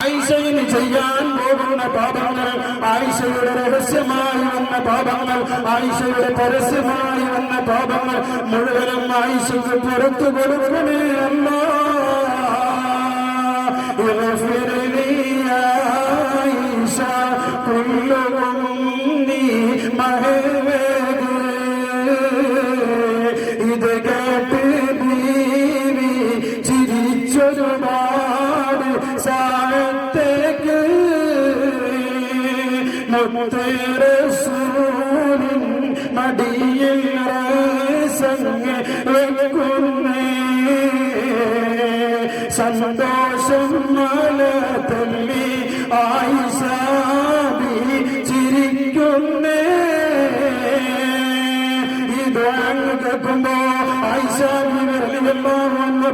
ആയിഷയിന് ചെയ്യാൻ പോകുന്ന പാപങ്ങൾ, ആയിഷയുടെ രഹസ്യമായി വന്ന പാപങ്ങൾ, ആയിഷയുടെ പരസ്യമായി വന്ന പാപങ്ങൾ മുഴുവനും ആയിഷയ്ക്ക് പുറത്തു കൊടുക്കണേ അല്ലാ. ആയിഷ കുല്ലുകും നീ മഹവേദ്. ഇത് കേട്ട് ബീവി ചിരിച്ചൊരുപാട് സാഴത്തേക്ക് മുത്തറസൂലിൻ മടിയിൽ സംഘ വെക്കുന്നേ. സന്തോഷം മല തല്ലി ആയിഷ ചിരിക്കുന്നേ. ഇത് കേൾക്കുമ്പോ ആയിഷ ബീവി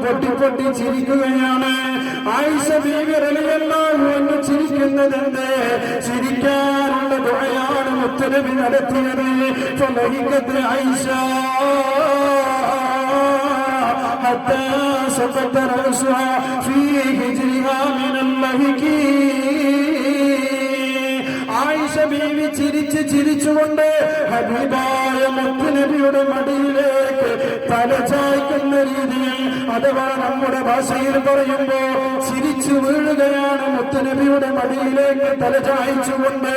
പൊട്ടി പൊട്ടി ചിരിക്കുകയാണ്. ആയിഷ ബീവി റളിയല്ലാഹു അൻഹ ചിരിക്കുന്നതെന്ത്? ചിരിക്കാനുള്ള ദുആയാണ് മുത്തനബി നടത്തിയത്. ഫലഹികത്ത് ആയിഷ حتى سقط رأسها في هجرها من اللهك. ആയിഷ ബീവി ചിരിച്ചുകൊണ്ട് ഹബീബായ മുത്തുനബിയുടെ മടിയിലേക്ക് തലചായ്ക്കുന്ന രീതിയിൽ, അഥവാ നമ്മുടെ ഭാഷയിൽ പറയുമ്പോ ചിരിച്ചു വീഴുകയാണ്. മുത്തുനബിയുടെ മടിയിലേക്ക് തലചായ്ച്ചുകൊണ്ട്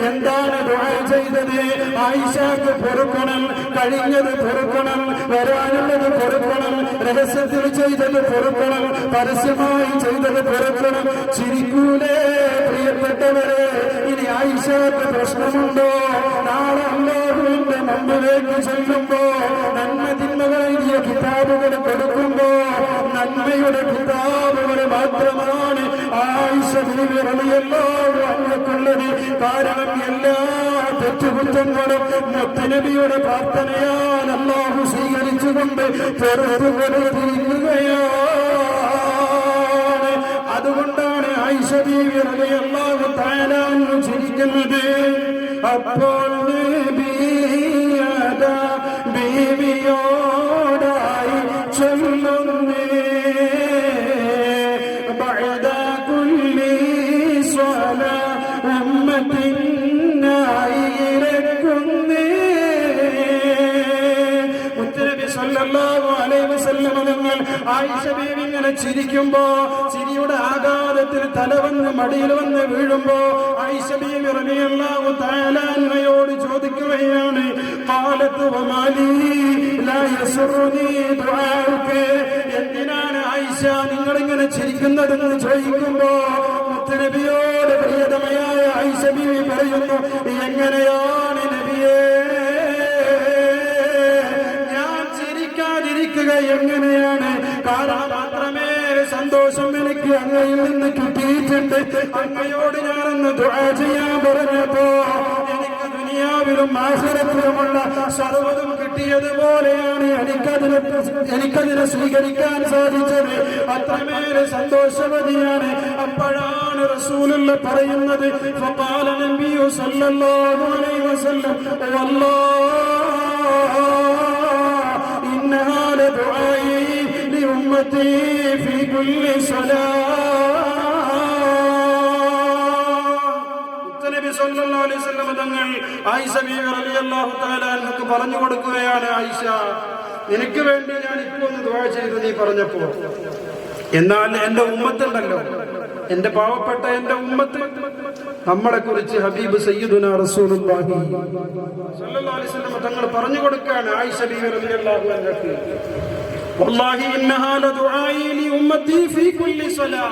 എന്താണ് ദുആ ചെയ്തത്? ആയിഷക്ക് പൊറുക്കണം, കഴിഞ്ഞത് പൊറുക്കണം, വരാനുള്ളത് പൊറുക്കണം, രഹസ്യത്തിൽ ചെയ്തത് പൊറുക്കണം, പരസ്യമായി ചെയ്തത് പൊറുക്കണം. ചിരിക്കൂലേ പ്രിയപ്പെട്ടവരെ? ഇനി ആയിഷക്ക് പ്രശ്നമുണ്ടോ? നാളെ അല്ലാഹുവിന്റെ മുമ്പിലേക്ക് ചെല്ലുമ്പോ നന്മ തിന്മകൾ എഴുതിയ കിതാബുകൾ കൊടുക്കുമ്പോ നന്മയുടെ കിതാബുകൾ മാത്രമാണ് ആയിഷ ബീവി റളിയല്ലാഹു അൻഹക്കുള്ളത്. കാരണം എല്ലാ തെറ്റുകുറ്റങ്ങളും മുത്തുനബിയുടെ പ്രാർത്ഥനയാൽ അല്ലാഹു സ്വീകരിച്ചുകൊണ്ട് പുറത്തു കൊടുത്തിരിക്കുകയാണ്. അതുകൊണ്ടാണ് ആയിഷ ബീവി റളിയല്ലാഹു തആല അൻഹ ചിരിക്കുന്നത്. അപ്പോൾ ബീവിയോടായി ചൊല്ലുന്നേ, ബഅദ കുല്ലി സ്വലാ ഉമ്മത്തിനായി ഇറക്കുന്നേ. മുത്തുനബി സല്ലല്ലാഹു അലൈഹി വസല്ലം തങ്ങൾ ആയിഷ ബീവി ഇങ്ങനെ ചിരിക്കുമ്പോ, ചിരിയുടെ ആഘാതത്തിൽ തല വന്ന് മടിയിൽ വന്ന് വീഴുമ്പോ ആയിഷ ബീവി റളിയല്ലാഹു തആല അൻഹയോട് ചോദിക്കുകയാണ്, ഖാലത്ത് വമാലി ലാ യസ്റുനി ദുആഉക. എന്തിനാണ് ആയിഷ നിങ്ങളിങ്ങനെ ചിരിക്കുന്നതെന്ന് ചോദിക്കുമ്പോ മുത്തുനബിയോട് പ്രിയതമയായ ആയിഷ ബീവി പറയുന്നു, എങ്ങനെയാണ് നബിയേ ഞാൻ ചിരിക്കാതിരിക്കുക? എങ്ങനെയാണ്? കാരണം മാത്രമേ സന്തോഷം എനിക്ക് അങ്ങയിൽ നിന്ന് കിട്ടിയിട്ടുണ്ട്. അങ്ങയോട് ഞാനൊന്ന് ദുആ ചെയ്യാൻ പറഞ്ഞപ്പോ എനിക്ക് ദുനിയാവിലും ആഖിറത്തിലുമുള്ള സർവ്വതും കിട്ടിയതുപോലെയാണ് എനിക്കതിനെ സ്വീകരിക്കാൻ സാധിച്ചത്. അത്രമേൽ സന്തോഷവതിയാണ്. അപ്പോഴാണ് റസൂലുള്ള പറയുന്നത്, ഫഖാല നബിയു സല്ലല്ലാഹു അലൈഹി വസല്ലം വല്ലാഹി ഇന്നഹാ ലദുആഇ ലിഉമ്മത്തി ഫീ കുല്ലി തങ്ങൾ ആയിഷ ബീവി റളിയല്ലാഹു തആല അൻഹക്ക് പറഞ്ഞു കൊടുക്കുകയാണ്, ആയിഷ നിനക്ക് വേണ്ടി ഞാൻ ഇപ്പോൾ ഒന്ന് ദുആ ചെയ്തു നീ പറഞ്ഞപ്പോ. എന്നാൽ എന്റെ ഉമ്മത്തുണ്ടല്ലോ, എന്റെ പാവപ്പെട്ട എന്റെ ഉമ്മത്ത്, നമ്മളെ കുറിച്ച് ഹബീബ് സയ്യിദുനാ റസൂലുള്ളാഹി സ്വല്ലല്ലാഹു അലൈഹി വസല്ലം തങ്ങൾ പറഞ്ഞു കൊടുക്കുകയാണ് ആയിഷ ബീവി റളിയല്ലാഹു അൻഹക്ക്, വല്ലാഹി ഇന്നഹാ ലദുആഇ ലി ഉമ്മത്തി ഫീ കുല്ലി സ്വലാ.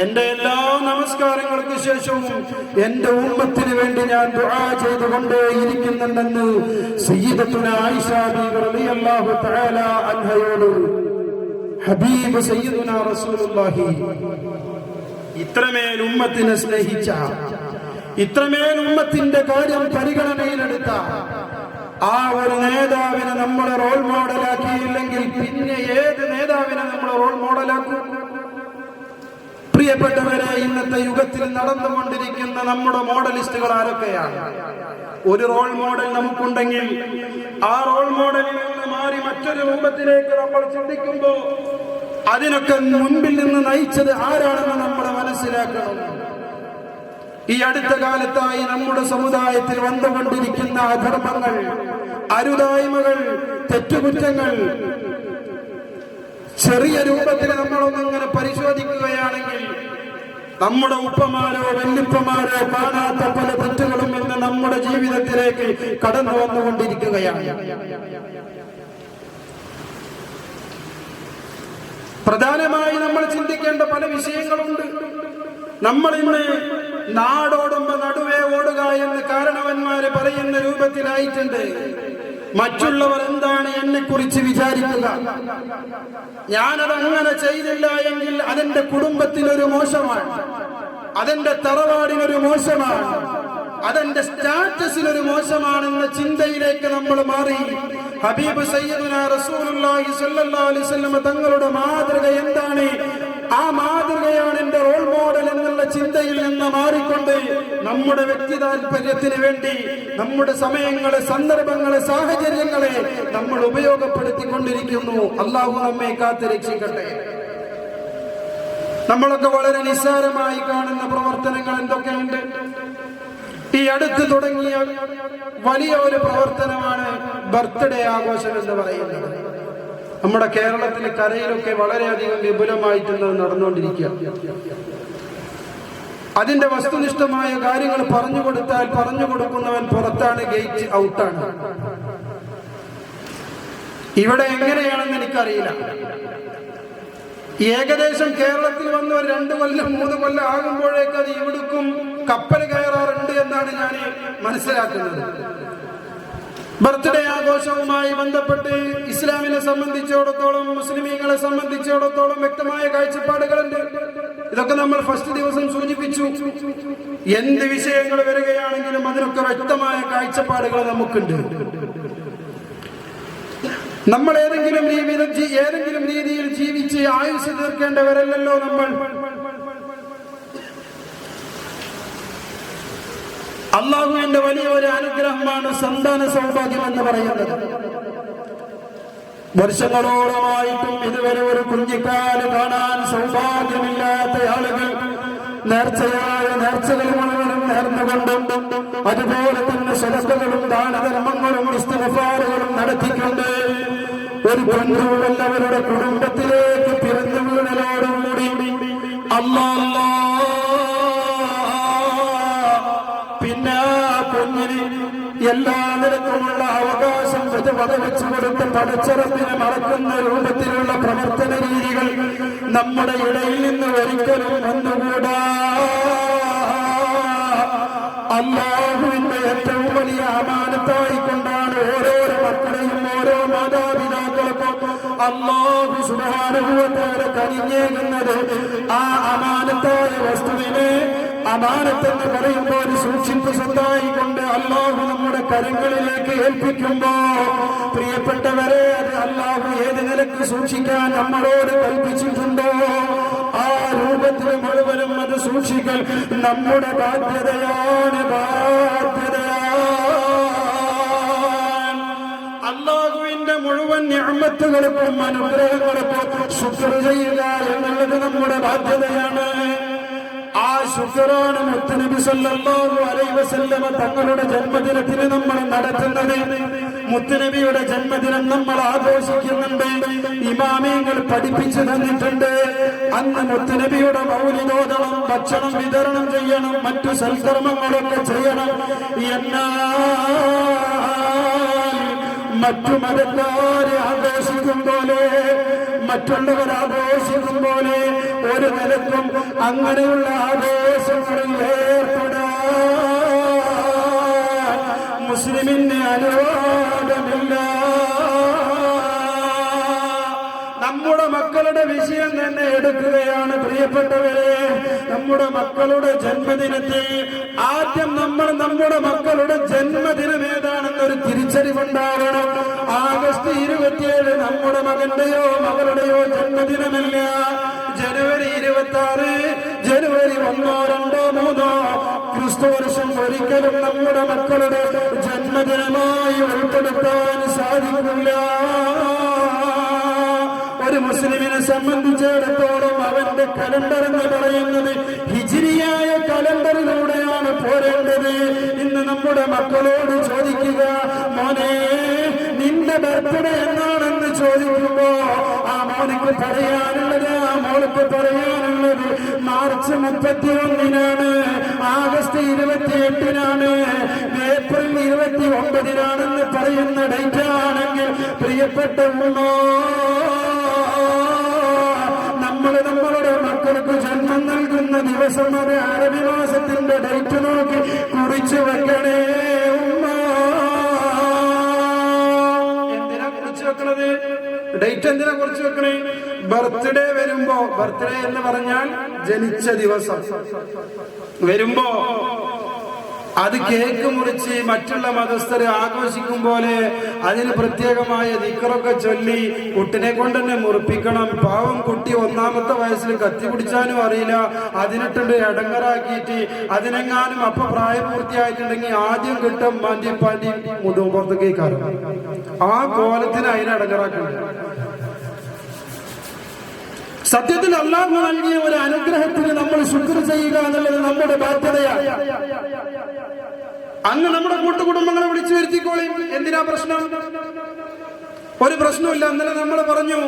എന്റെ എല്ലാ നമസ്കാരങ്ങൾക്ക് ശേഷവും എന്റെ ഉമ്മത്തിന് വേണ്ടി ഞാൻ ദുആ ചെയ്തുകൊണ്ടേ ഇരിക്കുന്നുണ്ടെന്ന് സയ്യിദത്തുനാ ആയിഷ ബീവി റളിയല്ലാഹു തആല അൻഹയോട് ഹബീബ് സയ്യിദുനാ റസൂലുള്ളാഹി ഇത്രമേൽ ഉമ്മത്തിനെ സ്നേഹിച്ച, ഇത്രമേൽ ഉമ്മത്തിന്റെ കാര്യം പരിഗണനയിലെടുത്ത ആ ഒരു നേതാവിനെ നമ്മളെ റോൾ മോഡലാക്കിയില്ലെങ്കിൽ പിന്നെ ഏത് നേതാവിനെ നമ്മൾ റോൾ മോഡലാക്കും? പ്രിയപ്പെട്ടവരെ, ഇന്നത്തെ യുഗത്തിൽ നടന്നുകൊണ്ടിരിക്കുന്ന നമ്മുടെ മോഡലിസ്റ്റുകൾ ആരൊക്കെയാണ്? ഒരു റോൾ മോഡൽ നമുക്കുണ്ടെങ്കിൽ ആ റോൾ മോഡലിൽ നിന്ന് മാറി മറ്റൊരു രൂപത്തിലേക്ക് നമ്മൾ ചിന്തിക്കുമ്പോൾ അതിനൊക്കെ മുൻപിൽ നിന്ന് നയിച്ചത് ആരാണെന്ന് നമ്മുടെ മനസ്സിൽ മനസ്സിലാക്കണം. ഈ അടുത്ത കാലത്തായി നമ്മുടെ സമുദായത്തിൽ വന്നുകൊണ്ടിരിക്കുന്ന അധർമ്മങ്ങൾ, അരുതായ്മകൾ, തെറ്റുകുറ്റങ്ങൾ ചെറിയ രൂപത്തിൽ നമ്മളൊന്നിങ്ങനെ പരിശോധിക്കുകയാണെങ്കിൽ നമ്മുടെ ഉപ്പമാരോ വല്യപ്പമാരോ കാണാത്ത പല തെറ്റുകളും ഇന്ന് നമ്മുടെ ജീവിതത്തിലേക്ക് കടന്നു വന്നുകൊണ്ടിരിക്കുകയാണ്. പ്രധാനമായി നമ്മൾ ചിന്തിക്കേണ്ട പല വിഷയങ്ങളുണ്ട്. നമ്മൾ ഇന്ന് നാടോടുമ്പോ നടുവേ ഓടുക എന്ന് കാരണവന്മാര് പറയുന്ന രൂപത്തിലായിട്ടുണ്ട്. മറ്റുള്ളവർ എന്താണ് എന്നെ കുറിച്ച് വിചാരിക്കുക, ഞാനത് അങ്ങനെ ചെയ്തില്ല എങ്കിൽ അതെന്റെ കുടുംബത്തിനൊരു മോശമാണ്, അതെന്റെ തറവാടിനൊരു മോശമാണ്, അതെന്റെ സ്റ്റാറ്റസിനൊരു മോശമാണെന്ന ചിന്തയിലേക്ക് നമ്മൾ മാറി. ഹബീബ് സയ്യിദുനാ റസൂലുള്ളാഹി സ്വല്ലല്ലാഹു അലൈഹി വസല്ലം തങ്ങളുടെ മാതൃക എന്താണ്, ആ മാതൃകയാണ് എന്റെ റോൾ മോഡൽ എന്നുള്ള ചിന്തയിൽ നിന്ന് മാറിക്കൊണ്ട് നമ്മുടെ വ്യക്തി താല്പര്യത്തിന് വേണ്ടി നമ്മുടെ സമയങ്ങളെ, സന്ദർഭങ്ങളെ, സാഹചര്യങ്ങളെ നമ്മൾ ഉപയോഗപ്പെടുത്തിക്കൊണ്ടിരിക്കുന്നു. അല്ലാഹു നമ്മെ കാത്തുരക്ഷിക്കട്ടെ. നമ്മളൊക്കെ വളരെ നിസ്സാരമായി കാണുന്ന പ്രവർത്തനങ്ങൾ എന്തൊക്കെയുണ്ട്. ഈ അടുത്ത് തുടങ്ങിയ വലിയ ഒരു പ്രവർത്തനമാണ് ബർത്ത്ഡേ ആഘോഷം എന്ന് പറയുന്നത്. നമ്മുടെ കേരളത്തിലെ കരയിലൊക്കെ വളരെയധികം വിപുലമായിട്ട് നടന്നുകൊണ്ടിരിക്കുക. അതിന്റെ വസ്തുനിഷ്ഠമായ കാര്യങ്ങൾ പറഞ്ഞു കൊടുത്താൽ പറഞ്ഞു കൊടുക്കുന്നവൻ പുറത്താണ്, ഗേറ്റ് ഔട്ടാണ്. ഇവിടെ എങ്ങനെയാണെന്ന് എനിക്കറിയില്ല. ഏകദേശം കേരളത്തിൽ വന്ന് ഒരു 2 കൊല്ലം 3 കൊല്ലം ആകുമ്പോഴേക്ക് അത് ഇവിടുക്കും കപ്പൽ കയറാറുണ്ട് എന്നാണ് ഞാൻ മനസ്സിലാക്കുന്നത്. ബർത്ത്ഡേ ആഘോഷവുമായി ബന്ധപ്പെട്ട് ഇസ്ലാമിനെ സംബന്ധിച്ചിടത്തോളം, മുസ്ലിമീങ്ങളെ സംബന്ധിച്ചിടത്തോളം വ്യക്തമായ കാഴ്ചപ്പാടുകളുണ്ട്. ഇതൊക്കെ നമ്മൾ ഫസ്റ്റ് ദിവസം സൂചിപ്പിച്ചു. എന്ത് വിഷയങ്ങൾ വരികയാണെങ്കിലും അതിനൊക്കെ വ്യക്തമായ കാഴ്ചപ്പാടുകൾ നമുക്കുണ്ട്. നമ്മൾ ഏതെങ്കിലും രീതിയിൽ ജീവിച്ച് ആയുസ് തീർക്കേണ്ടവരല്ലല്ലോ നമ്മൾ. അള്ളാഹുവിന്റെ വലിയൊരു അനുഗ്രഹമാണ് സന്താന സൗഭാഗ്യം എന്ന് പറയുന്നത്. വർഷങ്ങളോളമായിട്ടും ഇതുവരെ ഒരു കുഞ്ഞിക്കാല് കാണാൻ സൗഭാഗ്യമില്ലാത്ത ആളുകൾ നേർച്ചയായ നേർച്ചകൾ മുഴുവനും നേർന്നുകൊണ്ടും അതുപോലെ തന്നെ സ്വലത്തുകളും ദാനധർമ്മങ്ങളും ഇസ്തിഗ്ഫാറുകളും നടത്തിക്കൊണ്ട് ഒരു ബന്ധുവല്ലവരുടെ കുടുംബത്തിലേക്ക് പിറന്നു വീണലോടുകൂടി അല്ലാഹ് പിന്നെ കുഞ്ഞിന് എല്ലാ നിരക്കുമുള്ള അവകാശം വകവെച്ചു കൊടുത്ത് പടച്ചറപ്പിനെ മറക്കുന്ന രൂപത്തിലുള്ള പ്രവർത്തന രീതികൾ നമ്മുടെ ഇടയിൽ നിന്ന് ഒരിക്കലും വന്നുകൂടാ. അല്ലാഹുവിന്റെ ഏറ്റവും വലിയ അമാനത്തായിക്കൊണ്ടാണ് ഓരോരോ മക്കളെയും ഓരോ മാതാപിതാക്കൾക്കും അല്ലാഹു സുബ്ഹാനഹു വ തആല കനിഞ്ഞേകുന്നത്. ആ അമാനത്തായ വസ്തുവിനെ അമാനത്തെന്ന് പറയുമ്പോൾ സൂക്ഷിപ്പ് സ്വത്തായിക്കൊണ്ട് അല്ലാഹു നമ്മുടെ കരങ്ങളിലേക്ക് ഏൽപ്പിക്കുമ്പോ പ്രിയപ്പെട്ടവരെ, അത് അല്ലാഹു ഏത് നിലക്ക് സൂക്ഷിക്കാൻ നമ്മളോട് കൽപ്പിച്ചിട്ടുണ്ടോ ആ രൂപത്തിൽ മുഴുവനും അത് സൂക്ഷിക്കൽ നമ്മുടെ ബാധ്യതയാണ്. അല്ലാഹുവിന്റെ മുഴുവൻ നിഅമത്തുകൾക്കും അനുഗ്രഹങ്ങൾക്കും ശുക്ർ ചെയ്യുക എന്നുള്ളത് നമ്മുടെ ബാധ്യതയാണ്. ആ ശുക്റാണ് മുത്തുനബി സല്ലല്ലാഹു അലൈഹി വസല്ലമ തങ്ങളുടെ ജന്മദിനത്തിന് നമ്മൾ നടത്തുന്നത്. മുത്തുനബിയുടെ ജന്മദിനം നമ്മൾ ആഘോഷിക്കുന്നുണ്ട്. ഇമാമിയങ്ങൾ പഠിപ്പിച്ചു തന്നിട്ടുണ്ട്. അന്ന് മുത്തുനബിയുടെ മൗലിദോദണം, ഭക്ഷണം വിതരണം ചെയ്യണം, മറ്റു സൽക്കർമ്മങ്ങളൊക്കെ ചെയ്യണം. എന്നാൽ മറ്റു മതക്കാരെ ആഘോഷിക്കും പോലെ, മറ്റുള്ളവർ ആഘോഷിക്കും പോലെ ഒരു നിലക്കും അങ്ങനെയുള്ള ആഘോഷങ്ങളിൽ ഏർപ്പെടാൻ മുസ്ലിമിന് അനുവാദമില്ല. നമ്മുടെ മക്കളുടെ വിഷയം തന്നെ എടുക്കുകയാണ് പ്രിയപ്പെട്ടവരെ. നമ്മുടെ മക്കളുടെ ജന്മദിനത്തെ ആദ്യം നമ്മൾ നമ്മുടെ മക്കളുടെ ജന്മദിനം ഏതാണെന്നൊരു തിരിച്ചറിവുണ്ടാകണം. ആഗസ്റ്റ് 27 നമ്മുടെ മകന്റെയോ മകളുടെയോ ജന്മദിനമല്ല. ജനുവരി 26, ജനുവരി 1, 2, 3 ക്രിസ്തുവർഷം ഒരിക്കലും നമ്മുടെ മക്കളുടെ ജന്മദിനമായി ഉൾപ്പെടുത്താൻ സാധിക്കില്ല. ഒരു മുസ്ലിമിനെ സംബന്ധിച്ചിടത്തോളം അവന്റെ കലണ്ടർ എന്ന് പറയുന്നത് ഹിജ്രിയായ കലണ്ടറിലൂടെയാണ് പോരേണ്ടത്. ഇന്ന് നമ്മുടെ മക്കളോട് ചോദിക്കുക, മോനെ നിന്റെ ബർത്ത്ഡേ എന്നാണെന്ന് ചോദിക്കുമ്പോ ആ മോനിക്ക് പറയാനുള്ളത്, ആ മോൾക്ക് പറയാനുള്ളത് മാർച്ച് 31-നാണ്, ആഗസ്റ്റ് 28-നാണ്, ഏപ്രിൽ 29-നാണെന്ന് പറയുന്ന ഡേറ്റ് ആണെങ്കിൽ പ്രിയപ്പെട്ട നമ്മളുടെ മക്കൾക്ക് ജന്മം നൽകുന്ന ദിവസം അത് അറബി മാസത്തിന്റെ ഡേറ്റ് നോക്കി കുറിച്ചു വെക്കണേ ഉമ്മ. എന്തിനാ കുറിച്ചു വെക്കണത്? ഡേറ്റ് എന്തിനാ കുറിച്ചു വെക്കണേ? ബർത്ത്ഡേ വരുമ്പോ, ബർത്ത്ഡേ എന്ന് പറഞ്ഞാൽ ജനിച്ച ദിവസം വരുമ്പോ അത് കേക്ക് മുറിച്ച് മറ്റുള്ള മതസ്ഥര് ആഘോഷിക്കും പോലെ അതിന് പ്രത്യേകമായ ദിക്റൊക്കെ ചൊല്ലി കുട്ടിനെ കൊണ്ട് തന്നെ മുറിപ്പിക്കണം. പാവം കുട്ടി 1-ാമത്തെ വയസ്സിൽ കത്തി പിടിച്ചാനും അറിയില്ല, അതിനിട്ടുണ്ട് ഇടങ്ങറാക്കിയിട്ട് അതിനെങ്ങാനും അപ്പൊ പ്രായപൂർത്തിയായിട്ടുണ്ടെങ്കിൽ ആദ്യം കിട്ടും മാന്തിപ്പാണ്ടി മുതും പുറത്തേക്ക് ആ കോലത്തിന് അതിനെ ഇടങ്ങറാക്കണം. സത്യത്തിൽ അല്ലാഹു നൽകിയ ഒരു അനുഗ്രഹത്തിന് നമ്മൾ ശുക്ർ ചെയ്യുക എന്നുള്ളത് നമ്മുടെ ബാധ്യതയാണ്. അങ്ങ് നമ്മുടെ കൂട്ടുകുടുംബങ്ങളെ വിളിച്ചു വരുത്തിക്കോളി. എന്തിനാ പ്രശ്നം? ഒരു പ്രശ്നമില്ല. അന്നലെ നമ്മൾ പറഞ്ഞു,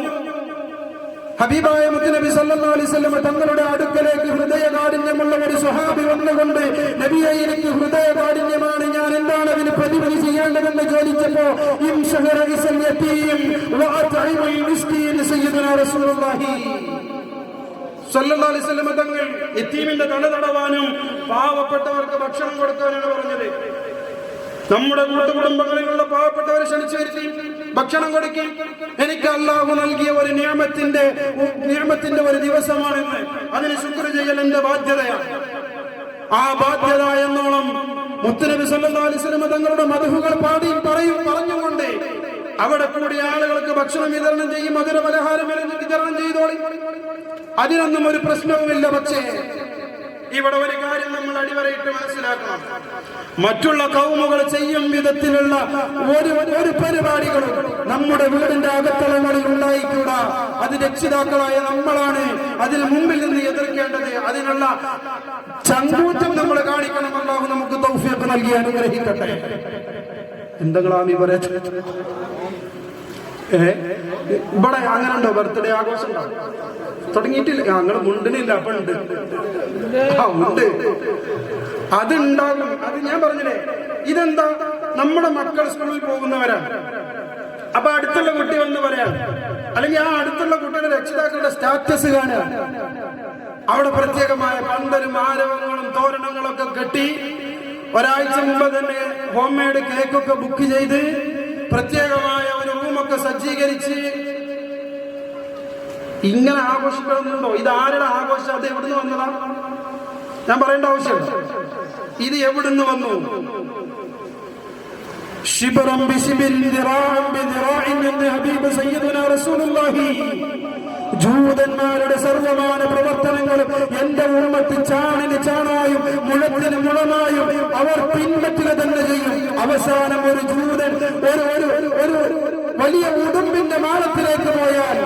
ഹബീബായ മുത്തുനബി സല്ലല്ലാഹു അലൈഹി വസല്ലം തങ്ങളുടെ അടുക്കലേക്ക് ഹൃദയകാഠിന്യമുള്ള ഒരു സ്വഹാബി വന്നുകൊണ്ട്, നബിയെ എനിക്ക് ഹൃദയകാഠിന്യമാണ്, ഞാൻ എന്താണ് അതിന് പ്രതിഫലം ചെയ്യേണ്ടതെന്ന് ചോദിച്ചപ്പോ സല്ലല്ലാഹു അലൈഹി വസല്ലം തങ്ങൾ യതീമിന്റെ തല തടവാനും പാവപ്പെട്ടവർക്ക് ഭക്ഷണം കൊടുക്കാനാണ് പറഞ്ഞത്. നമ്മുടെ കൂട്ടുകുടുംബങ്ങളിലുള്ള പാവപ്പെട്ടവരെ ക്ഷണിച്ചു വരുത്തി ഭക്ഷണം കൊടുക്കും. എനിക്ക് അല്ലാഹു നൽകിയ ഒരു നിഅമത്തിന്റെ ഒരു ദിവസമാണെന്ന് അതിന് ശുക്ർ ചെയ്യൽ എന്റെ ബാധ്യതയാണ്. ആ ബാധ്യത എന്നോണം മുത്തുനബി സല്ലല്ലാഹു അലൈഹി വസല്ലം തങ്ങളുടെ മദ്ഹുകൾ പറഞ്ഞുകൊണ്ട് അവിടെ കൂടിയ ആളുകൾക്ക് ഭക്ഷണം വിതരണം ചെയ്യും, മധുര പലഹാരം വിതരണം ചെയ്തോളി. അതിനൊന്നും ഒരു പ്രശ്നവുമില്ല. പക്ഷേ ഇവിടെ ഒരു കാര്യം നമ്മൾ അടിവരയിട്ട് മനസ്സിലാക്കണം. മറ്റുള്ള കൗമുകൾ ചെയ്യും വിധത്തിലുള്ള ഒരു പരിപാടികളും നമ്മുടെ വീടിന്റെ അകത്തളങ്ങളിൽ ഉണ്ടായിക്കൂടാ. അത് രക്ഷിതാക്കളായ നമ്മളാണ് അതിന് മുമ്പിൽ നിന്ന് എതിർക്കേണ്ടത്. അതിനുള്ള ചങ്കൂറ്റം നമ്മൾ കാണിക്കണം. അല്ലാഹു നമുക്ക് തൗഫീഖ് നൽകി അനുഗ്രഹിക്കട്ടെ. എന്തെങ്കിലും പറയാ ഇവിടെ അങ്ങനെ ഉണ്ടോ? ബർത്ത്ഡേ ആഘോഷം ഉണ്ടോ? തുടങ്ങിയിട്ടില്ല. ഞങ്ങൾ മുണ്ടിനില്ല, അപ്പൊ ഉണ്ട്, ഉണ്ട്, അതുണ്ടാകും. അത് ഞാൻ പറഞ്ഞില്ലേ, ഇതെന്താ, നമ്മുടെ മക്കൾ സ്കൂളിൽ പോകുന്നവരാണ്. അപ്പൊ അടുത്തുള്ള കുട്ടി വന്ന് പറയാം, അല്ലെങ്കിൽ ആ അടുത്തുള്ള കുട്ടിയുടെ രക്ഷിതാക്കളുടെ സ്റ്റാറ്റസ് കാണുക. അവിടെ പ്രത്യേകമായ പന്തലും ആരവങ്ങളും തോരണങ്ങളൊക്കെ കെട്ടി ഒരാഴ്ച മുമ്പ് തന്നെ ഹോം മെയ്ഡ് കേക്കൊക്കെ ബുക്ക് ചെയ്ത് പ്രത്യേകമായ ഒരു റൂമൊക്കെ സജ്ജീകരിച്ച് ഇങ്ങനെ ആഘോഷിക്കണമെന്നുണ്ടോ? ഇത് ആരുടെ ആഘോഷം? അത് എവിടുന്ന് വന്നതാ? ഞാൻ പറയേണ്ട ആവശ്യമില്ല. ഇത് എവിടുന്ന് വന്നു? ശിബറം ബിശിബിൻ ദിറാഅൻ ബിദിറാഇൻ എന്ന് ഹബീബ് സയ്യിദുനാ റസൂലുള്ളാഹി. ജൂതന്മാരുടെ സർവമാന പ്രവർത്തനങ്ങളും എന്റെ ഉമ്മത്ത് ചാണിന് ചാണായും മുളത്തിന് മുളമായും അവർ പിൻപറ്റുക തന്നെ ചെയ്യും. അവസാനം ഒരു ജൂതൻ ഒരു വലിയ ഉടുമ്പിന്റെ മാളത്തിലേക്ക് പോയാൽ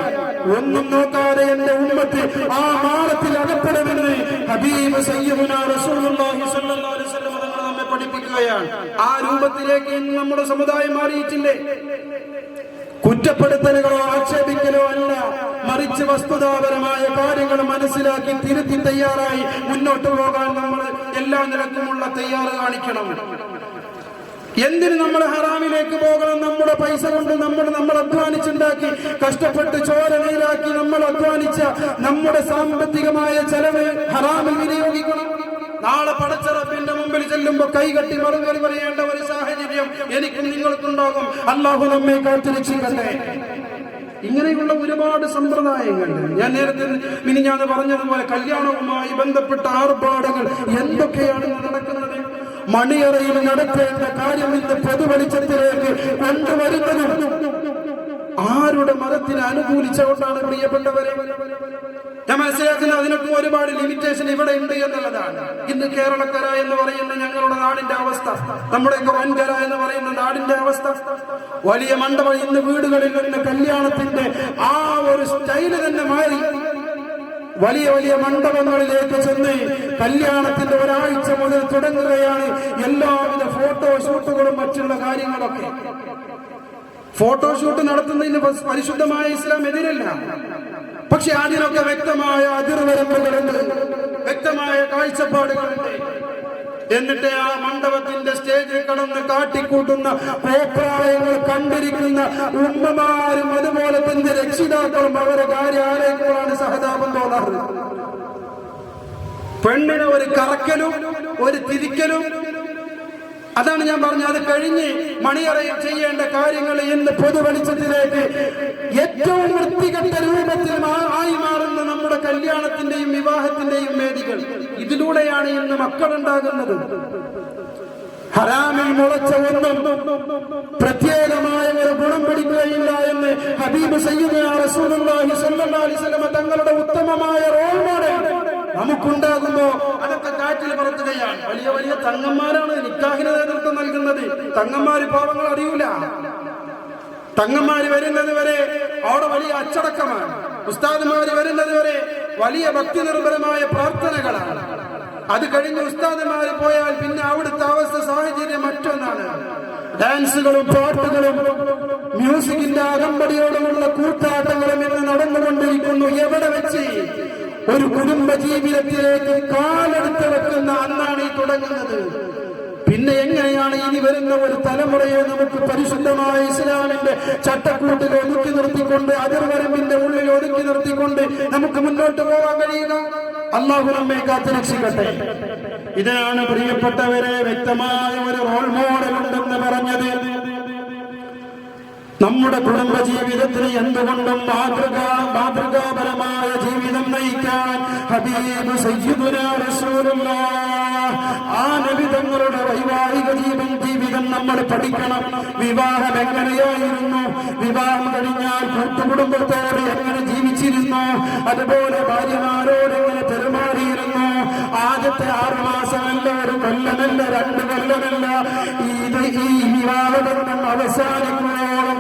ഒന്നും നോക്കാതെ എന്റെ ഉമ്മത്ത് ആ മാളത്തിൽ അകപ്പെടണമെന്ന് ഹബീബ് സയ്യിദുനാ റസൂലുള്ളാഹി സ്വല്ലല്ലാഹു അലൈഹി വസല്ലം തങ്ങൾ നമ്മെ പഠിപ്പിക്കുകയാണ്. ആ രൂപത്തിലേക്ക് നമ്മുടെ സമുദായം മാറിയിട്ടില്ലേ? കുറ്റപ്പെടുത്തലുകളോ ആക്ഷേപിക്കലോ അല്ല, മറിച്ച് വസ്തുതാപരമായ കാര്യങ്ങൾ മനസ്സിലാക്കി തിരുത്തി തയ്യാറായി മുന്നോട്ട് പോകാൻ നമ്മൾ എല്ലാ നിലക്കുമുള്ള തയ്യാറ് കാണിക്കണം. എന്തിന് നമ്മൾ ഹറാമിലേക്ക് പോകണം? നമ്മുടെ പൈസ കൊണ്ട് നമ്മൾ അധ്വാനിച്ചുണ്ടാക്കി കഷ്ടപ്പെട്ട് ചോര നീരാക്കി നമ്മൾ അധ്വാനിച്ച നമ്മുടെ സാമ്പത്തികമായ ചെലവ് ഹറാമിൽ വിനിയോഗിക്കണം. നാളെ പടച്ച റബ്ബിന്റെ മുമ്പിൽ ചെല്ലുമ്പോ കൈകെട്ടി മറുപടി പറയേണ്ട ഒരു സാഹചര്യം എനിക്കും നിങ്ങൾക്കുണ്ടാകും. അല്ലാഹു നമ്മെ കാത്തുരക്ഷിക്കട്ടെ. ഇങ്ങനെയുള്ള ഒരുപാട് സമ്പ്രദായങ്ങളുണ്ട്. ഞാൻ നേരത്തെ മിനിഞ്ഞാന്ന് പറഞ്ഞതുപോലെ കല്യാണവുമായി ബന്ധപ്പെട്ട ആർഭാടങ്ങൾ എന്തൊക്കെയാണ് നടക്കുന്നത്? മണിയറയിൽ നടത്തേണ്ട കാര്യം ഇന്ന് പൊതുവെളിച്ചത്തിലേക്ക് കൊണ്ടുവരുന്നതും ആരുടെ മതത്തിന് അനുകൂലിച്ചുകൊണ്ടാണ് പ്രിയപ്പെട്ടവരെ? ഞാൻ മനസ്സിലാക്കുന്നത് അതിനൊക്കെ ഒരുപാട് ലിമിറ്റേഷൻ ഇവിടെ ഉണ്ട് എന്നുള്ളതാണ്. ഇന്ന് കേരളക്കര എന്ന് പറയുന്ന ഞങ്ങളുടെ നാടിന്റെ അവസ്ഥ, നമ്മുടെ വൻകര എന്ന് പറയുന്ന നാടിന്റെ അവസ്ഥ, വലിയ മണ്ഡപം ഇന്ന് വീടുകളിൽ നിന്ന് കല്യാണത്തിന്റെ ആ ഒരു സ്റ്റൈല് തന്നെ മാറി വലിയ വലിയ മണ്ഡപങ്ങളിലേക്ക് ചെന്ന് കല്യാണത്തിന്റെ ഒരാഴ്ച മുതൽ തുടങ്ങുകയാണ് എല്ലാവിധ ഫോട്ടോഷൂട്ടുകളും മറ്റുള്ള കാര്യങ്ങളൊക്കെ. ഫോട്ടോഷൂട്ട് നടത്തുന്നതിന് പരിശുദ്ധമായ ഇസ്ലാം എതിരല്ല, പക്ഷെ അതിനൊക്കെ വ്യക്തമായ അതിർവരമ്പുകളുണ്ട്, വ്യക്തമായ കാഴ്ചപ്പാടുകളുണ്ട്. എന്നിട്ട് ആ മണ്ഡപത്തിന്റെ സ്റ്റേജിൽ കടന്ന് കാട്ടിക്കൂട്ടുന്ന കോപ്രായങ്ങൾ കണ്ടിരിക്കുന്ന ഉമ്മമാരും അതുപോലെ തന്നെ രക്ഷിതാക്കളും അവരെ കാര്യാലയങ്ങളാണ് സഹതാപം തോന്നാറ്. പെണ്ണിന് ഒരു കറക്കലും ഒരു തിരിക്കലും, അതാണ് ഞാൻ പറഞ്ഞത്. അത് കഴിഞ്ഞ് മണിയറയിൽ ചെയ്യേണ്ട കാര്യങ്ങൾ ഇന്ന് പൊതുവെളിച്ചത്തിലേക്ക് ഏറ്റവും വൃത്തികെട്ട രൂപത്തിൽ ആയി മാറുന്ന നമ്മുടെ കല്യാണത്തിന്റെയും വിവാഹത്തിന്റെയും വേദികൾ, ഇതിലൂടെയാണ് ഇന്ന് മക്കളുണ്ടാകുന്നത്. ഹറാമിൽ മുളച്ച ഒന്നും പ്രത്യേകമായ ഒരു ഗുണം പിടിക്കുകയില്ല എന്ന് ഹബീബ് സയ്യിദുനാ റസൂലുള്ളാഹി സ്വല്ലല്ലാഹു അലൈഹി വസല്ലം തങ്ങളുടെ ഉത്തമമായ റോൾ മോഡൽ നമുക്കുണ്ടാകുമ്പോ അതൊക്കെ കാറ്റിൽ പറത്തുകയാണ്. വലിയ വലിയ തങ്ങന്മാരാണ് നിക്കാഹിന് നേതൃത്വം നൽകുന്നത്. തങ്ങന്മാര് പാവങ്ങൾ അറിയൂല. തങ്ങന്മാര് വരുന്നത് വരെ അവിടെ വലിയ അച്ചടക്കമാണ്. ഉസ്താദുമാര് വരുന്നത് വരെ വലിയ ഭക്തി നിർഭരമായ പ്രാർത്ഥനകളാണ്. അത് കഴിഞ്ഞ് ഉസ്താദുമാര് പോയാൽ പിന്നെ അവിടുത്തെ അവസ്ഥ സാഹചര്യം മറ്റൊന്നാണ്. ഡാൻസുകളും പാട്ടുകളും മ്യൂസിക്കിന്റെ അകമ്പടിയോടുമുള്ള കൂട്ടാട്ടങ്ങളും ഇന്ന് നടന്നുകൊണ്ടിരിക്കുന്നു. എവിടെ വെച്ച് ഒരു കുടുംബ ജീവിതത്തിലേക്ക് കാലെടുത്ത് വെക്കുന്ന അന്നാണ് ഈ തുടങ്ങുന്നത്. പിന്നെ എങ്ങനെയാണ് ഇനി വരുന്ന ഒരു തലമുറയെ നമുക്ക് പരിശുദ്ധമായ ഇസ്ലാമിന്റെ ചട്ടക്കൂട്ടിൽ ഒതുക്കി നിർത്തിക്കൊണ്ട്, അതിർവരമ്പിന്റെ ഉള്ളിൽ ഒതുക്കി നിർത്തിക്കൊണ്ട് നമുക്ക് മുന്നോട്ട് പോകാൻ കഴിയുക? അല്ലാഹു നമ്മെ കാത്തുരക്ഷിക്കട്ടെ. ഇതിനാണ് പ്രിയപ്പെട്ടവരെ വ്യക്തമായ ഒരു റോൾ മോഡൽ ഉണ്ടെന്ന് പറഞ്ഞത്. നമ്മുടെ കുടുംബ ജീവിതത്തിന് എന്തുകൊണ്ടും മാതൃകാപരമായ ജീവിതം നയിക്കാൻ ഹബീബ് സയ്യിദുനാ റസൂലുള്ളാഹ് ആ നബി തങ്ങളുടെ വൈവാഹിക ജീവിതം നമ്മൾ പഠിക്കണം. വിവാഹം എങ്ങനെയായിരുന്നു, വിവാഹം കഴിഞ്ഞാൽ കൂട്ടുകുടുംബത്തോട് എങ്ങനെ ജീവിച്ചിരുന്നു, അതുപോലെ ഭാര്യമാരോട് എങ്ങനെ പെരുമാറിയിരുന്നു, ആദ്യത്തെ 6 മാസമല്ല, ഒരു കൊല്ലമല്ല, 2 കൊല്ലമല്ല, ഈ വിവാഹബന്ധം അവസാനിക്കുന്നോളം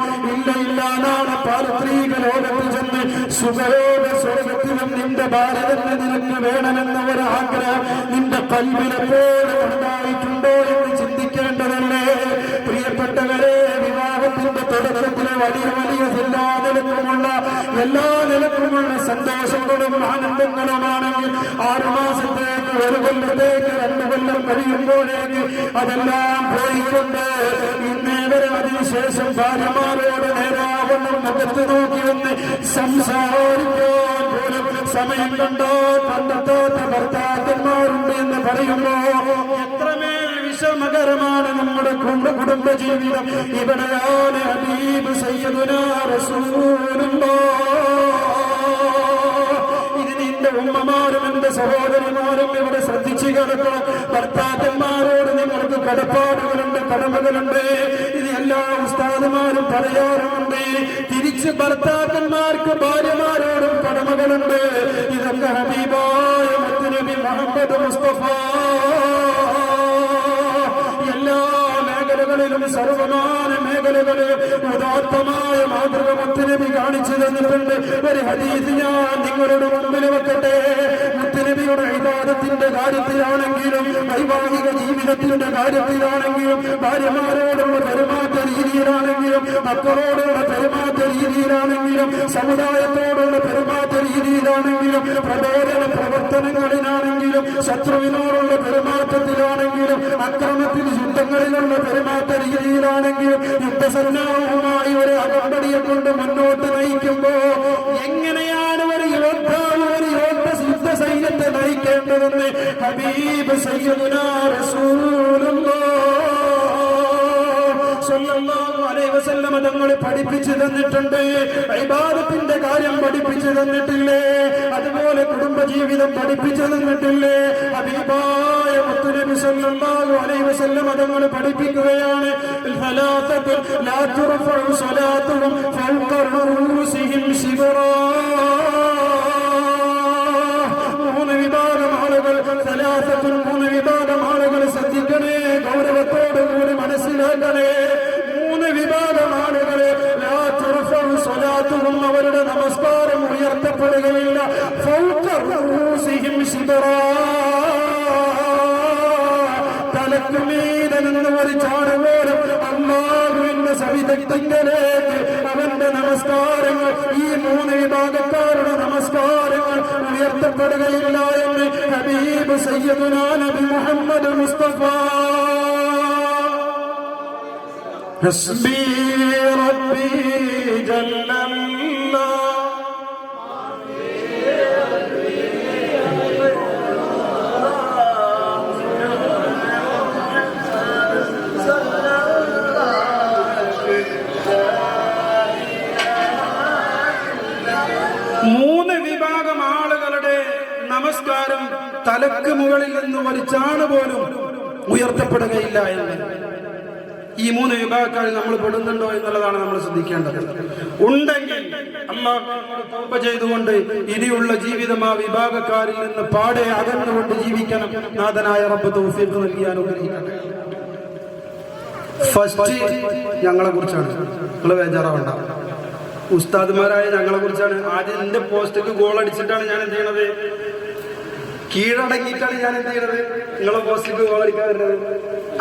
ഇല്ല നാളെ പാരത്രീക ലോകത്ത് ചെന്ന് സുഖലോക സ്വർഗത്തിലും നിന്റെ ഭാര്യ തന്നെ നിനക്ക് വേണമെന്ന ഒരു ആഗ്രഹം നിന്റെ കൽവിലെപ്പോഴും ഉണ്ടായിട്ടുണ്ടോ എന്ന് ചിന്തിക്കേണ്ടതല്ലേ പ്രിയപ്പെട്ടവരെ? വിവാഹത്തിന്റെ തുടക്കത്തിലെ വലിയ എല്ലാ നിലക്കുമുള്ള സന്തോഷങ്ങളും ആനന്ദങ്ങളുമാണെങ്കിൽ 6 മാസത്തേക്ക്, 1 കൊല്ലത്തേക്ക്, 2 കൊല്ലം കഴിയുമ്പോഴേക്ക് അതെല്ലാം പോയിക്കൊണ്ട് ഇന്നേവരെ അതിനുശേഷം ഭാര്യമാരോട് നേരാവണ്ണം മുഖത്ത് നോക്കി വന്ന് സംസാരിക്കാൻ പോലും സമയം കണ്ടോ കണ്ടെത്താത്ത ഭർത്താക്കന്മാരുണ്ട് എന്ന് പറയുമ്പോ എത്രമേൽ വിഷമകരമാണ് നമ്മുടെ കുടുംബ ജീവിതം. ഇവിടെയാണ് ഹബീബ് സയ്യിദുനാ റസൂലുള്ളാഹ്. ഇതിന് എന്റെ ഉമ്മമാരും എന്റെ സഹോദരിമാരും ഇവിടെ ശ്രദ്ധിച്ചു കേൾക്കണം. ഭർത്താക്കന്മാരോട് നിങ്ങൾക്ക് കടപ്പാടുകളുണ്ട്, കടമകളുണ്ട്. ഇത് എല്ലാ ഉസ്താദുമാരും പറയാറുണ്ട്. തിരിച്ച് ഭർത്താക്കന്മാർക്ക് ഭാര്യമാരോടും കടമകളുണ്ട്. ഇതൊക്കെ ഹബീബായ മുത്തുനബി മുഹമ്മദ് മുസ്തഫ എല്ലാ മേഖലകളിലും, സർവമാന മേഖലകളിലും ഉദാത്തമായ മാതൃക മുത്തുനബി കാണിച്ചു തന്നിട്ടുണ്ട്. ഒരു ഹദീസ് ഞാൻ നിങ്ങളുടെ മുമ്പിൽ വെക്കട്ടെ. മുത്തുനബിയുടെ ഇബാദത്തിന്റെ കാര്യത്തിലാണെങ്കിലും, വൈവാഹിക ജീവിതത്തിന്റെ കാര്യത്തിലാണെങ്കിലും, ഭാര്യമാരോടുള്ള പെരുമാറ്റ രീതിയിലാണെങ്കിലും, മക്കളോടുള്ള പെരുമാറ്റ രീതിയിലാണെങ്കിലും, സമുദായത്തോടുള്ള പെരുമാറ്റ രീതിയിലാണെങ്കിലും, പ്രബോധന പ്രവർത്തനങ്ങളിലാണെങ്കിലും, ശത്രുവിനോടുള്ള പെരുമാറ്റത്തിലാണെങ്കിലും, അക്രമത്തിൽ യുദ്ധങ്ങളിലുള്ള പെരുമാറ്റ രീതിയിലാണെങ്കിലും, യുദ്ധസന്നാഹവുമായി ഒരു അകമ്പടിയെ കൊണ്ട് മുന്നോട്ട് നയിക്കുമ്പോ എങ്ങനെയാണ് ഒരു യോദ്ധാവ് ഒരു യുദ്ധ സൈന്യത്തെ നയിക്കേണ്ടതെന്ന് ഹബീബ് സയ്യിദുനാ റസൂലുള്ളാഹ് സ്വല്ലല്ലാഹു അലൈഹി വസല്ലം തങ്ങൾ പഠിപ്പിച്ചു തന്നിട്ടുണ്ട്. ഇബാദത്തിന്റെ കാര്യം പഠിപ്പിച്ചു തന്നിട്ടില്ലേ? അതുപോലെ കുടുംബജീവിതം പഠിപ്പിച്ചു തന്നിട്ടില്ലേ? ഹബീബായ മുത്തുനബി സ്വല്ലല്ലാഹു അലൈഹി വസല്ലം തങ്ങൾ പഠിപ്പിക്കുകയാണ്, സലാത്തതു ലാ തുർഫഉ സ്വലാത്തുഹും ഫൗഖ റൂസിഹിം ശിബ്റാ. സലാസത്തുൻ, 3 വിഭാഗം ആളുകൾ ശ്രദ്ധിക്കണേ, ഗൗരവത്തോടുകൂടി മനസ്സിലാക്കണേ. 3 വിഭാഗം ആളുകളെ ലാ തുർഫഉ സ്വലാത്തുഹും, അവരുടെ നമസ്കാരം ഉയർത്തപ്പെടുകയില്ല. ഫൗക റൂസിഹിം ശിബ്റാ, തലക്കുമീതെ നിന്ന് ഒരു ചാടുപോലും അല്ലാഹുവിന്റെ സവിധത്തിലേക്ക് അവന്റെ നമസ്കാരങ്ങൾ, ഈ 3 വിഭാഗക്കാരുടെ നമസ്കാരങ്ങൾ ഉയർത്തപ്പെടുകയില്ല എന്ന് ഹബീബ് സയ്യിദുനാ നബി മുഹമ്മദ് മുസ്തഫ. ഹസ്ബി റബ്ബി ജല്ലല്ലാഹ്. നമസ്കാരം തലക്ക് മുകളിൽ നിന്ന് വലിച്ചാണ് പോലും ഉയർത്തപ്പെടുകയില്ല എന്ന്. ഈ 3 വിഭാഗക്കാരിൽ നമ്മൾ പെടുന്നുണ്ടോ എന്നുള്ളതാണ് നമ്മൾ ശ്രദ്ധിക്കേണ്ടത്. ഉണ്ടെങ്കിൽ അല്ലാഹുവിനോട് തൗബ ചെയ്തുകൊണ്ട് ഇനിയുള്ള ജീവിതം ആ വിഭാഗക്കാരിൽ നിന്ന് പാടെ അകന്നുകൊണ്ട് ജീവിക്കണം. നാഥനായ റബ്ബ് തൗഫീഖ് നൽകി അനുഗ്രഹിക്കട്ടെ. ഫസ്റ്റ് ഞങ്ങളെ കുറിച്ചാണ്, നിങ്ങൾ ബേജാറാവണ്ട. ഉസ്താദ്മാരായ ഞങ്ങളെ കുറിച്ചാണ്. ആദ്യം എന്റെ പോസ്റ്റിക്ക് ഗോൾ അടിച്ചിട്ടാണ് ഞാൻ എന്ത് ചെയ്യണത്, കീഴടങ്ങിയിട്ടാണ് ഞാൻ എന്ത് ചെയ്യണത്, നിങ്ങളെ പോസ്റ്റിക്ക് ഗോൾ അടിക്കാൻ വരുന്നത്.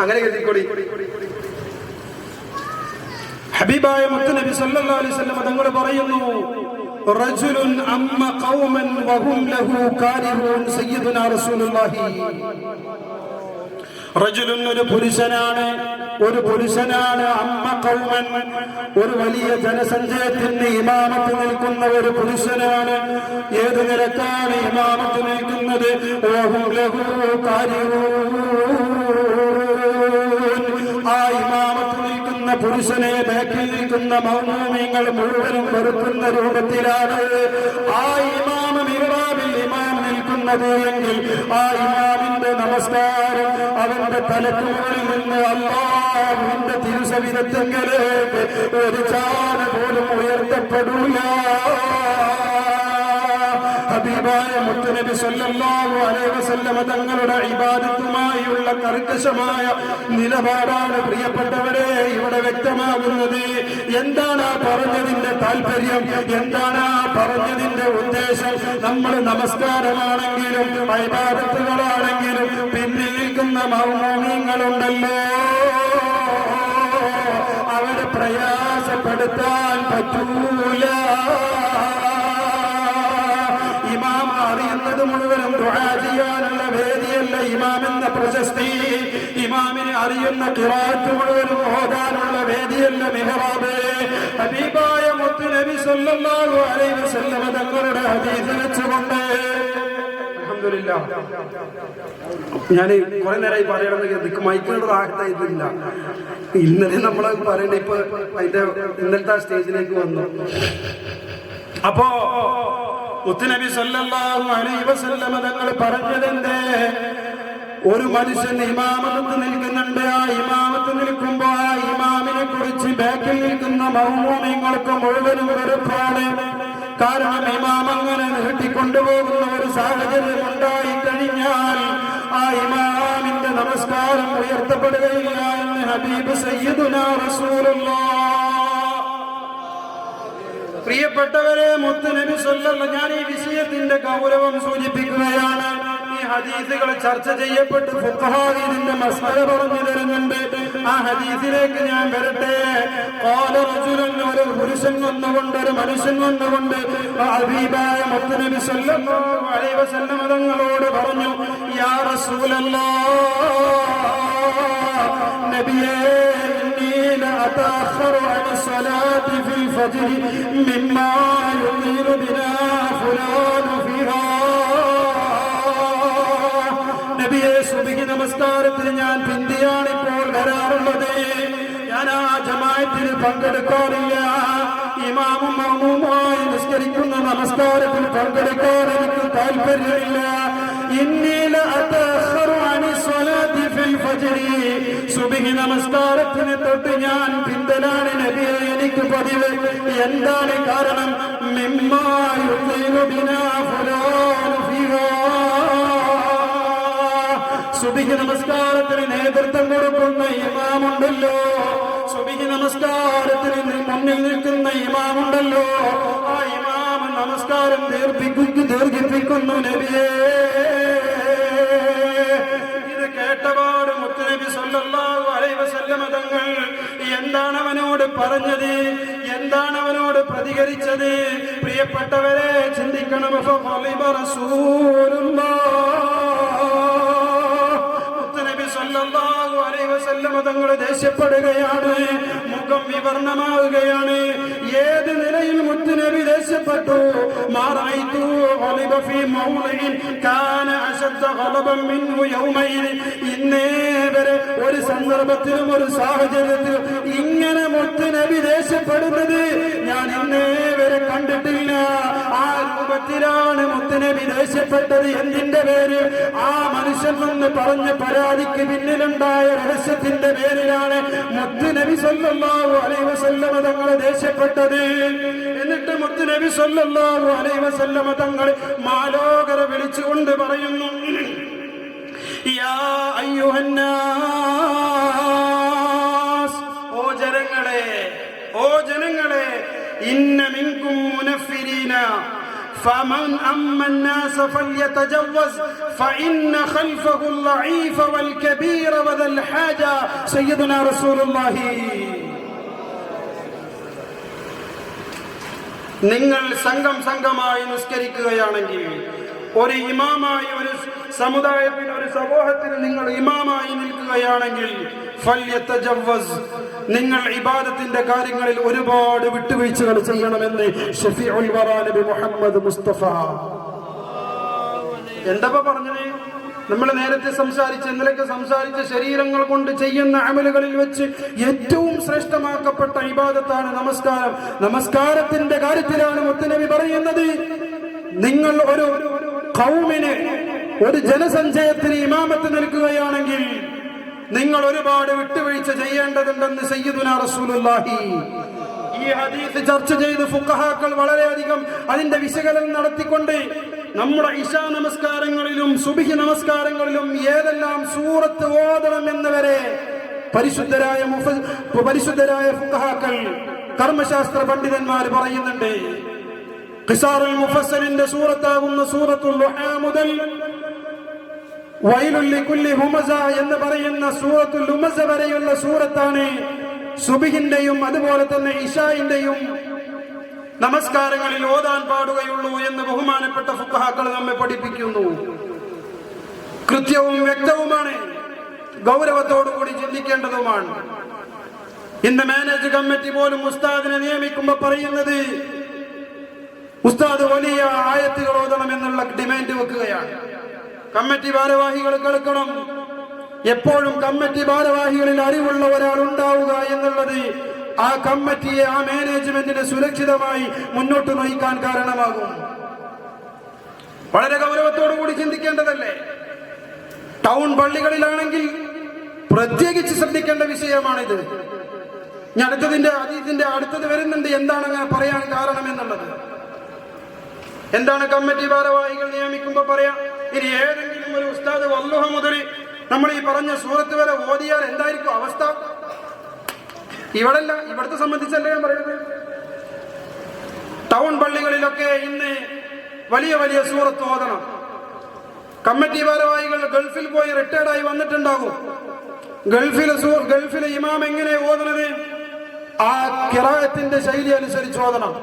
അങ്ങനെ കരുതിക്കൊടി. ഹബീബായ മുത്തുനബി സല്ലല്ലാഹു അലൈഹി വസല്ലം തങ്ങൾ പറയുന്നു, റജുലുൻ അമ്മ ഖൗമൻ വഹും ലഹു കാരിഹൂൻ സയ്യിദുനാ റസൂലുള്ളാഹി. റജുലുൻ ഒരു പുരുഷനാണ്, അമ്മ ഖൗമൻ ഒരു വലിയ ജനസഞ്ചയത്തിന് ഇമാമത്ത് നിൽക്കുന്ന ഒരു പുരുഷനാണ്. ഏത് നിലക്കാണ് ഇമാമത്ത് നിൽക്കുന്നത്? വഹും ലഹു കാരിഹൂൻ. ആ ഇമാമത്ത് നിൽക്കുന്ന പുരുഷനെ ബാക്കിൽ നിൽക്കുന്ന മൗമൂമിങ്ങൾ മുഴുവനും വെറുക്കുന്ന രൂപത്തിലാണ് ആ ഇമാം മിഹ്റാബിൽ ഇമാം നിൽക്കുന്നത് എങ്കിൽ ആ ഇമാമിന്റെ നമസ്കാരം അവന്റെ തലക്കുമുകളിൽ നിന്ന് അല്ലാഹുവിന്റെ തിരുസവിധത്തിലേക്ക് ഒരു ചാന പോലും ഉയർത്തപ്പെടൂല. ഹബീബായ മുത്തുനബി സല്ലല്ലാഹു അലൈഹി വസല്ലം തങ്ങളുടെ ഇബാദത്തുമായുള്ള കർക്കശമായ നിലപാടാണ് പ്രിയപ്പെട്ടവരെ ഇവിടെ വ്യക്തമാകുന്നത്. എന്താണ് ആ പറഞ്ഞതിന്റെ താല്പര്യം? എന്താണ് ആ പറഞ്ഞതിന്റെ ഉദ്ദേശം? നമ്മൾ നമസ്കാരമാണെങ്കിലും ഇബാദത്തുകളാണെങ്കിലും പിന്നിൽ നിൽക്കുന്ന മൗമൂമിങ്ങളുണ്ടല്ലോ, അവരെ പ്രയാസപ്പെടുത്താൻ പറ്റൂല. ഇമാം അറിയുന്നത് മുഴുവനും ദുആ ചെയ്യാനുള്ള വേദിയല്ല ഇമാം എന്ന പ്രശസ്തി. ഇമാമിനെ അറിയുന്ന ഖിറാഅത്ത് മുഴുവനും ഓതാനുള്ള വേദിയല്ല മിഹ്റാബ്. ഹബീബായ മുത്തുനബി സല്ലല്ലാഹു അലൈഹി വസല്ലം തങ്ങളുടെ ഹദീസ് വെച്ചുകൊണ്ട് അൽഹംദുലില്ലാഹ്, ഞാൻ കുറെ നേരമായി പറയണമെന്ന് മൈക്കിനോട് ആഹ്തായിട്ടില്ല. ഇന്നലെ നമ്മൾ പറയണ ഇപ്പൊ അതിന്റെ ഇന്നലത്തെ സ്റ്റേജിലേക്ക് വന്നു. അപ്പോ മുത്തുനബി സല്ലല്ലാഹു അലൈഹി വസല്ലം തങ്ങൾ പറഞ്ഞതെന്തേ? ഒരു മനുഷ്യൻ ഇമാമത്ത് നിൽക്കുന്നുണ്ട്. ആ ഇമാമത്ത് നിൽക്കുമ്പോ ആ ഇമാമിനെ കുറിച്ച് ബാക്കിൽ നിൽക്കുന്ന മൗമൂമിങ്ങൾക്ക് മുഴുവനും വെറുപ്പാണ്. കാരണം ഇമാം അങ്ങനെ നീട്ടിക്കൊണ്ടുപോകുന്ന ഒരു സാഹചര്യം ഉണ്ടായി കഴിഞ്ഞാൽ ആ ഇമാമിന്റെ നമസ്കാരം ഉയർത്തപ്പെടുകയില്ല എന്ന് ഹബീബ് സയ്യിദുനാ റസൂലുള്ളാഹ്. പ്രിയപ്പെട്ടവരെ, മുത്തുനബി സല്ലല്ലാഹു, ഞാൻ ഈ വിഷയത്തിന്റെ ഗൗരവം സൂചിപ്പിക്കുകയാണ്. ഈ ഹദീസുകൾ ചർച്ച ചെയ്യപ്പെട്ട് ഫുഖഹാ ഇതിന്റെ മസ്അല പറഞ്ഞു തരുന്നുണ്ട്. ആ ഹദീസിലേക്ക് ഞാൻ വരട്ടെ. ഖാല റജുലുൻ, ഒരു പുരുഷൻ വന്നുകൊണ്ട്, ഒരു മനുഷ്യൻ വന്നുകൊണ്ട് ഹബീബായ മുത്തുനബി സല്ലല്ലാഹു അലൈഹി വസല്ലം തങ്ങളോട് പറഞ്ഞു, യാ റസൂലല്ലാഹ്, നബിയേ, أتأخر عن الصلاة في الفجر مما يطيل بنا فلان فيها. നബിയെ, സുബ്ഹി നമസ്കാരത്തിന് ഞാൻ പിന്തിയാണ് ഇപ്പോൾ വരാറുള്ളത്. ഞാൻ ആ ജമാഅത്തിന് പങ്കെടുക്കാറില്ല. ഇമാമും മഅ്മൂമുമായി നിസ്കരിക്കുന്ന നമസ്കാരത്തിൽ പങ്കെടുക്കാൻ എനിക്ക് താല്പര്യമില്ല. ഇന്നീല അതഅഖറു അനി സ്വലാത്തി ഫിൽ ഫജ്രി, സുബ്ഹി നമസ്കാരത്തിന് തൊട്ട് ഞാൻ പിന്തലാണ് നബിയെ, എനിക്ക് പതിവ്. എന്താണ് കാരണം? മിമ്മാ യുഖീലു ബിനാ ഫുലാൻ ഫിഹാ, സുബ്ഹി നമസ്കാരത്തിന് നേതൃത്വം കൊടുക്കുന്ന ഇമാമുണ്ടല്ലോ, സുബ്ഹി നമസ്കാരത്തിന് മുന്നിൽ നിൽക്കുന്ന ഇമാമുണ്ടല്ലോ, ആ ഇമാം നമസ്കാരം ദീർഘിപ്പിക്കുന്നു നബിയേ. ഇത് കേട്ടപാട് മുത്തുനബി സല്ലല്ലാഹു അലൈഹി വസല്ലം തങ്ങൾ എന്താണ് അവനോട് പറഞ്ഞത്, എന്താണ് അവനോട് പ്രതികരിച്ചത്? പ്രിയപ്പെട്ടവരെ ചിന്തിക്കണം. ഫഖളിബ റസൂലുള്ളാഹ്, മുത്തുനബി സല്ലല്ലാഹു അലൈഹി വസല്ലം തങ്ങൾ ദേഷ്യപ്പെടുകയാണ്, മുഖം വിവർണമാവുകയാണ്. ഏത് നിലയിൽ മുത്തുനബി ദേഷ്യപ്പെട്ടു? മാറൈതു ഖളിബ ഫീ മൗളിൻ കാന അശദ്ദ ഖലബൻ മിൻഹു യൗമൈൻ. ഇന്നേ വരെ ഒരു സന്ദർഭത്തിലും ഒരു സാഹചര്യത്തിലും ഇങ്ങനെ മുത്തുനബി ദേഷ്യപ്പെടുന്നത് ഞാൻ ഇന്നേ വരെ കണ്ടിട്ടില്ല. ആ രൂപത്തിലാണ് മുത്തുനബി ദേഷ്യപ്പെട്ടത്. എന്തിന്റെ പേര്? ആ മനുഷ്യൻ എന്ന് പറഞ്ഞ പരാതിക്ക് പിന്നിലുണ്ടായ രഹസ്യത്തിന്റെ പേരിലാണ് മുത്തുനബി സല്ലല്ലാഹു അലൈഹി വസല്ലം തങ്ങൾ ദേഷ്യപ്പെട്ടത്. എന്നിട്ട് മുത്തുനബി സല്ലല്ലാഹു അലൈഹി വസല്ലം തങ്ങൾ മാലോകരെ വിളിച്ചുകൊണ്ട് പറയുന്നു, യാ അയ്യുഹന്നാസ്, ഓ ജനങ്ങളെ, ഓ ജനങ്ങളെ, ഇന്ന മിൻകും മുനഫിരീന فمن أما الناس فليتجوز فإن خلفه الضعيف والكبير وذا الحاجة سيدنا رسول الله. നിങ്ങൾ സംഘമായി നിസ്കരിക്കുകയാണെങ്കിൽ, ഒരു ഇമാമായി ഒരു സമുദായത്തിന്, ഒരു സമൂഹത്തിന് നിങ്ങൾ ഇമാമായി നിൽക്കുകയാണെങ്കിൽ, ഫല്യതജവ്വസ്, നിങ്ങൾ ഇബാദത്തിന്റെ കാര്യങ്ങളിൽ ഒരുപാട് വിട്ടുവീഴ്ചകൾ ചെയ്യണമെന്ന് ഷഫീഉൽ വറാ നബി മുഹമ്മദ് മുസ്തഫ. എന്താ പറഞ്ഞത്? നമ്മൾ നേരത്തെ ഇന്നലെയൊക്കെ സംസാരിച്ച ശരീരങ്ങൾ കൊണ്ട് ചെയ്യുന്ന അമലുകളിൽ വെച്ച് ഏറ്റവും ശ്രേഷ്ഠമാക്കപ്പെട്ട ഇബാദത്താണ് നമസ്കാരം. നമസ്കാരത്തിന്റെ കാര്യത്തിലാണ് മുത്തുനബി പറയുന്നത്, നിങ്ങൾ ഒരു ഖൗമിന്, ഒരു ജനസഞ്ചയത്തിന് ഇമാമത്ത് നിൽക്കുകയാണെങ്കിൽ നിങ്ങൾ ഒരുപാട് വിട്ടുവീഴ്ച ചെയ്യേണ്ടതുണ്ടെന്ന് സയ്യിദുനാ റസൂലുള്ളാഹി. ഈ ഹദീസ് ചർച്ച ചെയ്ത് ഫുഖഹാക്കൾ വളരെയധികം അതിന്റെ വിശകലനം നടത്തിക്കൊണ്ട് നമ്മുടെ ഇശാ നമസ്കാരങ്ങളിലും സുബ്ഹി നമസ്കാരങ്ങളിലും ഏതെല്ലാം സൂറത്ത് ഓതണം എന്നവരെ പരിശുദ്ധരായ ഫുഖഹാക്കൾ, കർമ്മശാസ്ത്ര പണ്ഡിതന്മാർ പറയുന്നുണ്ട്. ഖിസാറുൽ മുഫസ്സിലിന്റെ സൂറത്താകുന്ന സൂറത്തുൽ ളുഹാ മുതൽ വൈലുൽ ലികുല്ലി ഹുമസ എന്ന് പറയുന്ന സൂറത്തുൽ ഹുമസ വരെയുള്ള സൂറത്താണ് സുബ്ഹിന്റെയും അതുപോലെ തന്നെ ഇശാഇന്റെയും നമസ്കാരങ്ങളിൽ ഓതാൻ പാടുകയുള്ളൂ എന്ന് ബഹുമാനപ്പെട്ട ഫുഖഹാക്കൾ നമ്മെ പഠിപ്പിക്കുന്നു. കൃത്യവും വ്യക്തവുമാണ്, ഗൗരവത്തോടുകൂടി ചിന്തിക്കേണ്ടതുമാണ്. ഇന്ന് മാനേജ് കമ്മിറ്റി പോലും ഉസ്താദിനെ നിയമിക്കുമ്പോൾ പറയുന്നത് ഉസ്താദ് വലിയ ആയത്തുകൾ ഓതണം എന്നുള്ള ഡിമാൻഡ് വെക്കുകയാണ്. കമ്മിറ്റി ഭാരവാഹികൾ കേൾക്കണം, എപ്പോഴും കമ്മിറ്റി ഭാരവാഹികളിൽ അറിവുള്ള ഒരാൾ ഉണ്ടാവുക എന്നുള്ളത് ആ കമ്മിറ്റിയെ, ആ മാനേജ്മെന്റിനെ സുരക്ഷിതമായി മുന്നോട്ട് നയിക്കാൻ കാരണമാകും. വളരെ ഗൗരവത്തോടു കൂടി ചിന്തിക്കേണ്ടതല്ലേ? ടൗൺ പള്ളികളിലാണെങ്കിൽ പ്രത്യേകിച്ച് ശ്രദ്ധിക്കേണ്ട വിഷയമാണിത്. ഞാൻ അടുത്തത് വരുന്നുണ്ട്, എന്താണ് അങ്ങനെ പറയാൻ കാരണം എന്നുള്ളത്. എന്താണ് കമ്മിറ്റി ഭാരവാഹികൾ നിയമിക്കുമ്പോൾ പറയാം, ഇനി ഏതെങ്കിലും ഒരു ഉസ്താദ് വല്ലുഹ മുതൽ നമ്മൾ ഈ പറഞ്ഞ സൂറത്ത് വരെ ഓതിയാൽ എന്തായിരിക്കും അവസ്ഥ? ഇവിടത്തെ സംബന്ധിച്ചല്ലേ ഞാൻ പറയുന്നത്. ടൗൺ പള്ളികളിലൊക്കെ ഇന്ന് വലിയ വലിയ സൂറത്ത് ഓതണം. കമ്മിറ്റി ഭാരവാഹികൾ ഗൾഫിൽ പോയി റിട്ടയർഡായി വന്നിട്ടുണ്ടാകും. ഗൾഫിലെ ഇമാം എങ്ങനെ ഓതുന്നത്? ആ ഖിറാഅത്തിന്റെ ശൈലി അനുസരിച്ച് ഓതണം.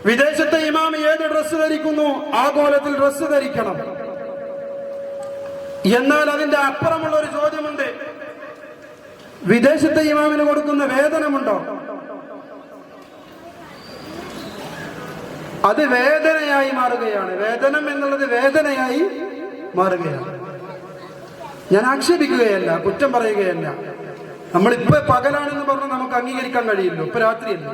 വിദേശത്തെ ഇമാം ഏത് ഡ്രസ്സ് ധരിക്കുന്നു ആ കോലത്തിൽ ഡ്രസ്സ് ധരിക്കണം. എന്നാൽ അതിന്റെ അപ്പുറമുള്ള ഒരു ചോദ്യമുണ്ട്, വിദേശത്തെ ഇമാമിന് കൊടുക്കുന്ന വേതനമുണ്ടോ? അത് വേദനയായി മാറുകയാണ്. വേതനം എന്നുള്ളത് വേദനയായി മാറുകയാണ്. ഞാൻ ആക്ഷേപിക്കുകയല്ല, കുറ്റം പറയുകയല്ല. നമ്മളിപ്പോ പകലാണെന്ന് പറഞ്ഞാൽ നമുക്ക് അംഗീകരിക്കാൻ കഴിയില്ല, ഇപ്പൊ രാത്രിയല്ല.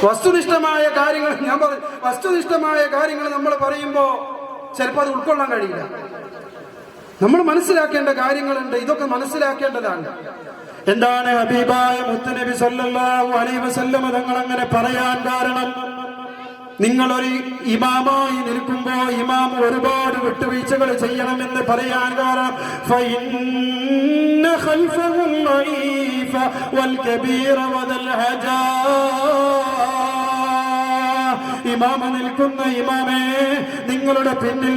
വസ്തുനിഷ്ഠമായ കാര്യങ്ങൾ വസ്തുനിഷ്ഠമായ കാര്യങ്ങൾ നമ്മൾ പറയുമ്പോ ചിലപ്പോൾ അത് ഉൾക്കൊള്ളാൻ കഴിയില്ല. നമ്മൾ മനസ്സിലാക്കേണ്ട കാര്യങ്ങളുണ്ട്, ഇതൊക്കെ മനസ്സിലാക്കേണ്ടതാണ്. എന്താണ് ഹബീബായ മുത്തുനബി സല്ലല്ലാഹു അലൈഹി വസല്ലം തങ്ങൾ അങ്ങനെ പറയാൻ കാരണം? നിങ്ങളൊരു ഇമാമായി നിൽക്കുമ്പോ ഇമാം ഒരുപാട് വിട്ടുവീഴ്ചകൾ ചെയ്യണമെന്ന് പറയാൻ കാരണം فإن خلفه الضعيف والكبير وذا الهجاء ഇമാമ നിൽക്കുന്ന ഇമാമേ നിങ്ങളുടെ പിന്നിൽ